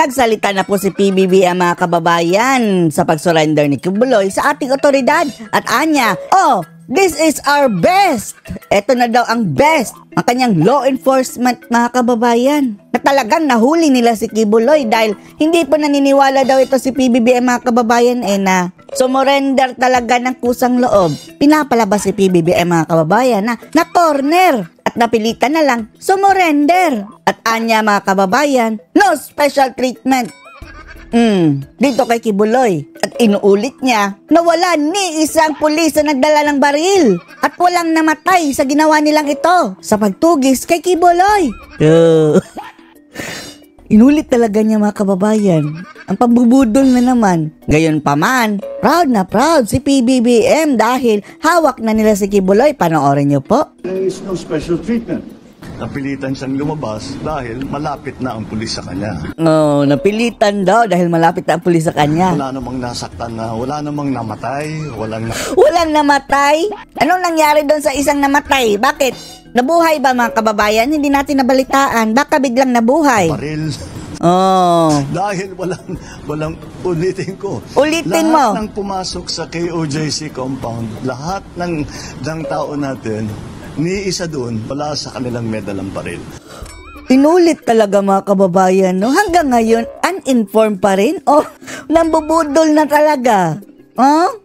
Nagsalita na po si PBBM mga kababayan sa pag-surrender ni Kibuloy sa ating otoridad at anya, "Oh, this is our best." Ito na daw ang best ang kanyang law enforcement mga kababayan. Na talagang nahuli nila si Kibuloy dahil hindi po naniniwala daw ito si PBBM mga kababayan na sumurrender talaga ng kusang loob. Pinapalabas si PBBM mga kababayan na corner at napilitan na lang sumurrender. At anya mga kababayan, no special treatment dito kay Kibuloy. At inuulit niya na wala ni isang pulis na nagdala ng baril at walang namatay sa ginawa nilang ito sa pagtugis kay Kibuloy. Inulit talaga niya mga kababayan ang pagbubudol na naman. Gayon pa man, proud na proud si PBBM dahil hawak na nila si Kibuloy. Panoorin niyo po. There is no special treatment. Napilitan siyang lumabas dahil malapit na ang pulis sa kanya. Napilitan daw dahil malapit na ang pulis sa kanya. Wala namang nasaktan na, wala namang namatay, Walang namatay? Anong nangyari doon sa isang namatay? Bakit? Nabuhay ba mga kababayan? Hindi natin nabalitaan. Baka biglang nabuhay. baril. Dahil walang ulitin ko. Ulitin mo. Lahat ng pumasok sa KOJC compound, lahat ng tao natin, ni isa doon, wala sa kanilang medal ang baril. Inulit talaga mga kababayan, no? Hanggang ngayon, uninformed pa rin. Nambubudol na talaga.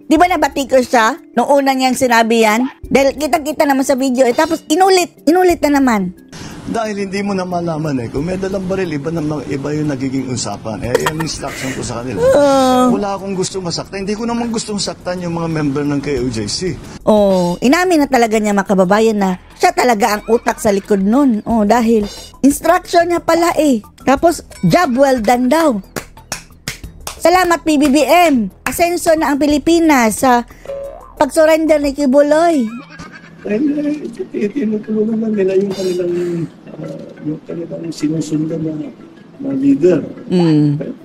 Di ba nabati ko siya nung una niyang sinabi yan? Dahil kita-kita naman sa video, tapos inulit na naman. Dahil hindi mo na malaman kung may dalang baril, iba yung nagiging usapan. Yung instruction ko sa kanila. Wala akong gusto masaktan. Hindi ko naman gustong saktan yung mga member ng KOJC. Inamin na talaga niya mga kababayan na siya talaga ang utak sa likod nun. Dahil instruction niya pala Tapos, job well done daw. Salamat PBBM. Asenso na ang Pilipinas sa pag-surrender ni Kibuloy. Dahil tinutulungan lang nila yung kanilang sinusundan na leader.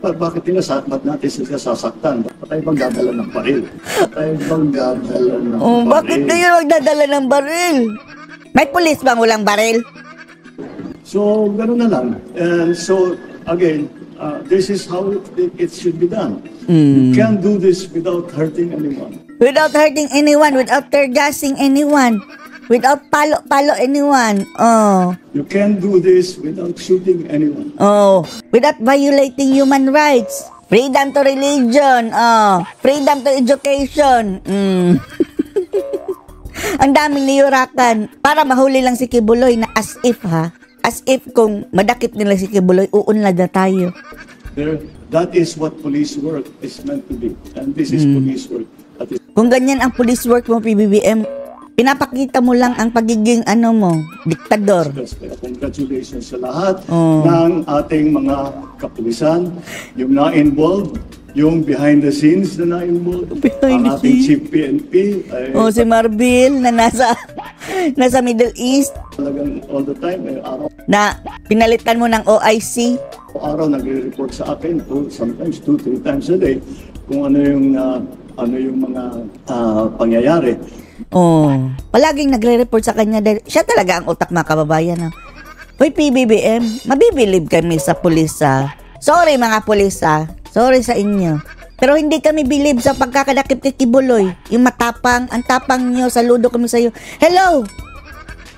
Bakit ba't natin sila sasaktan? Patay bang dadala ng baril? Bakit kayo magdadala ng baril? May pulis bang walang baril? So, gano'n na lang. And so, again, this is how it should be done. You can't do this without hurting anyone. Without hurting anyone, without tear-gassing anyone, without palo anyone. You can't do this without shooting anyone. Without violating human rights. Freedom to religion. Freedom to education. Ang daming niyurakan para mahuli lang si Kibuloy na as if kung madakip nila si Kibuloy, uunlad na tayo. That is what police work is meant to be. And this is police work. Kung ganyan ang police work mo, PBBM, pinapakita mo lang ang pagiging diktador. Congratulations sa lahat ng ating mga kapulisan, yung na-involved, yung behind the scenes na na-involved, ang ating chief PNP. Si Marbil na nasa Middle East. Talagang all the time, araw. Na pinalitan mo ng OIC. Araw nagre-report sa akin, sometimes 2-3 times a day, kung ano yung mga pangyayari. Palaging nagre-report sa kanya dahil siya talaga ang utak mga kababayan. Hoy PBBM, mabibilib kami sa pulis Sorry mga pulis Sorry sa inyo. Pero hindi kami bilib sa pagkakadakip kay Kibuloy. Yung matapang, ang tapang nyo, saludo kami sa iyo. Hello!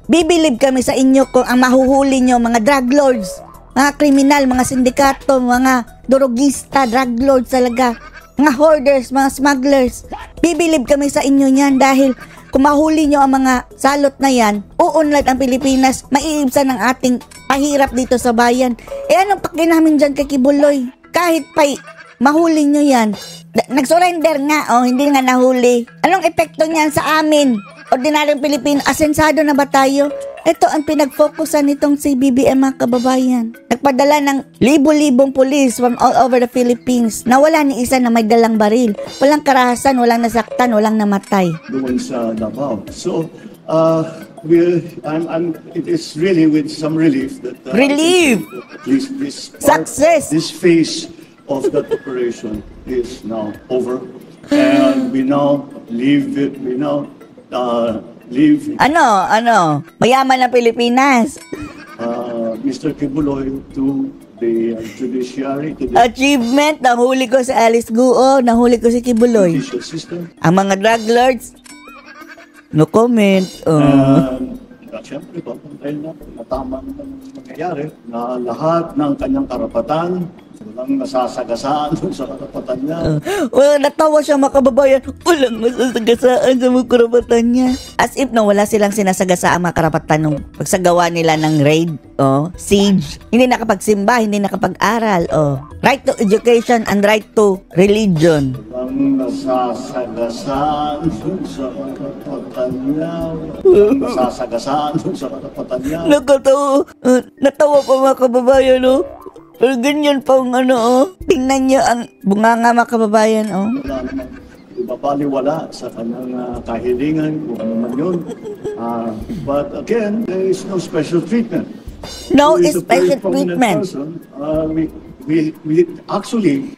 Bibilib kami sa inyo kung ang mahuhuli nyo, mga drug lords, mga kriminal, mga sindikato, mga durugista, drug lords talaga. Mga hoarders, mga smugglers. Bibilib kami sa inyo niyan dahil kung mahuli nyo ang mga salot na yan, uunlad ang Pilipinas, maiibsan ang ating pahirap dito sa bayan. Anong paki namin dyan kay Kibuloy? Kahit pa'y mahuli nyo yan. Nag-surrender nga, hindi nga nahuli. Anong epekto niyan sa amin? Ordinaryong Pilipino, asensado na ba tayo? Ito ang pinag-focusan nitong si BBM mga kababayan. Nagpadala ng libo-libong pulis from all over the Philippines na wala ni isa na may dalang baril. Walang karahasan, walang nasaktan, walang namatay. Doon sa Davao. So, it is really with some relief that relief! At least this success! This phase of that operation is now over. And we now leave it, mayaman na Pilipinas. Mr. Kibuloy to the judiciary, to the Achievement, nahuli ko si Alice Guo, nahuli ko si Kibuloy. judicial system. Ang mga drug lords, no comment. Siyempre, papuntahin na na tama naman ang mangyayari na lahat ng kanyang karapatan, walang nasasagasaan sa karapatan niya. Natawa siya mga kababayan. Walang masasagasaan sa mga karapatan niya. As if na wala silang sinasagasaan mga karapatan nung pagsagawa nila ng raid. Siege. Hindi nakapagsimba, hindi nakapag-aral. Right to education and right to religion. Walang nasasagasaan sa karapatan niya. Walang nasasagasaan sa karapatan niya. Natawa pa mga kababayan, Pero ganyan pang tingnan niyo ang bunganga mga kababayan, Wala namang ibabaliwala sa kanyang kahilingan, kung ano man yun. But again, there is no special treatment. No Who is a very special prominent treatment. person, we actually,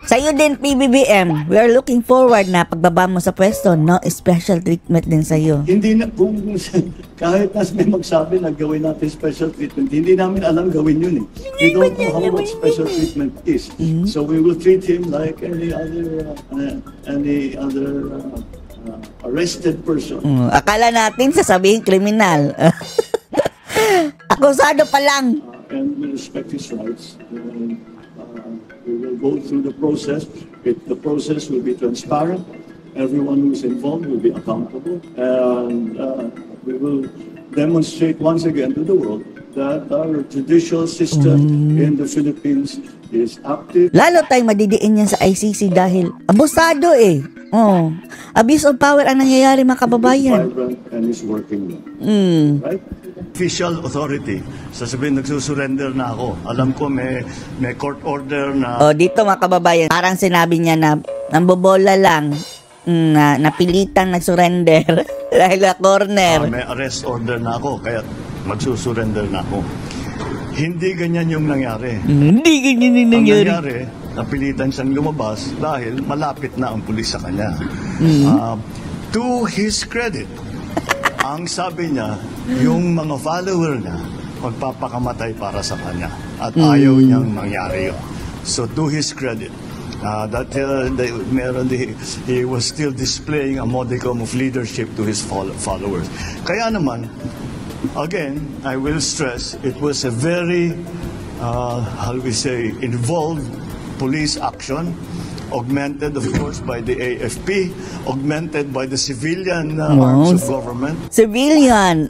Sa'yo din, PBBM, we are looking forward na pagbaba mo sa pwesto, no special treatment din sa'yo. hindi na, kung kahit na may magsabi na gawin natin special treatment, hindi namin alam gawin yun eh. We don't know how much special treatment is. So we will treat him like any other arrested person. Akala natin sasabihin kriminal. Akusado pa lang. And we respect his rights. We will go through the process. The process will be transparent. Everyone who is involved will be accountable. And we will demonstrate once again to the world that our judicial system in the Philippines is active. Lalo tayong madidiin yan sa ICC dahil abusado abuse of power ang nangyayari mga kababayan. Vibrant and is working well. Right? Official authority. Sasabihin, nagsusurrender na ako. Alam ko may court order na Dito mga kababayan, parang sinabi niya na nambobola lang, na napilitang nagsurrender dahil na corner. may arrest order na ako, kaya magsusurrender na ako. Hindi ganyan yung nangyari. Hindi ganyan yung Ang nangyari. nangyari, napilitan siyang lumabas dahil malapit na ang pulis sa kanya. To his credit, ang sabi niya, yung mga follower niya, magpapakamatay para sa kanya. At ayaw niyang mangyari yun. So to his credit, he was still displaying a modicum of leadership to his followers. Kaya naman, again, I will stress, it was a very, involved police action, augmented, of course, by the AFP, augmented by the civilian arms of government. Civilian,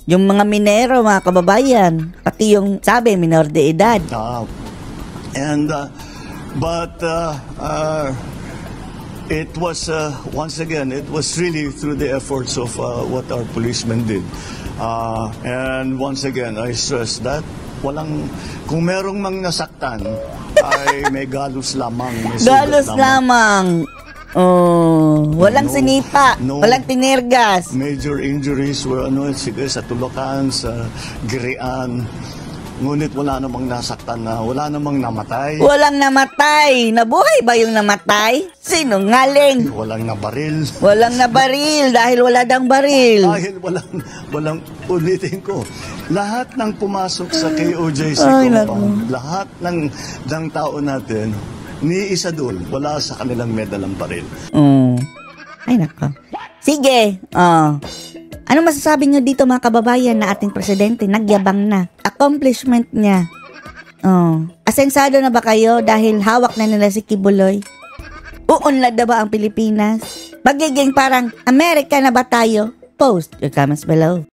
yung mga minero, mga kababayan, pati yung sabi, minor de edad. It was, once again, it was really through the efforts of what our policemen did. And once again, I stress that kung merong mang nasaktan, ay may galos lamang. May Galos sugat lamang. Walang sinipa, walang tinergas. Major injuries were sa tulakan, sa girian. Ngunit wala namang nasaktan wala namang namatay. Walang namatay. Nabuhay ba yung namatay? Sinungaling. Walang nabaril. Walang nabaril dahil wala dang baril. Dahil walang ulitin ko. Lahat ng pumasok sa KOJC compound, lahat ng tao natin, ni isa doon, wala sa kanilang medalang baril. Ay nako. Sige. Ano masasabi nyo dito mga kababayan na ating presidente nagyabang na? Accomplishment niya. Asensado na ba kayo dahil hawak na nila si Kibuloy? Uunlad na ba ang Pilipinas? Magiging parang Amerika na ba tayo? Post your comments below.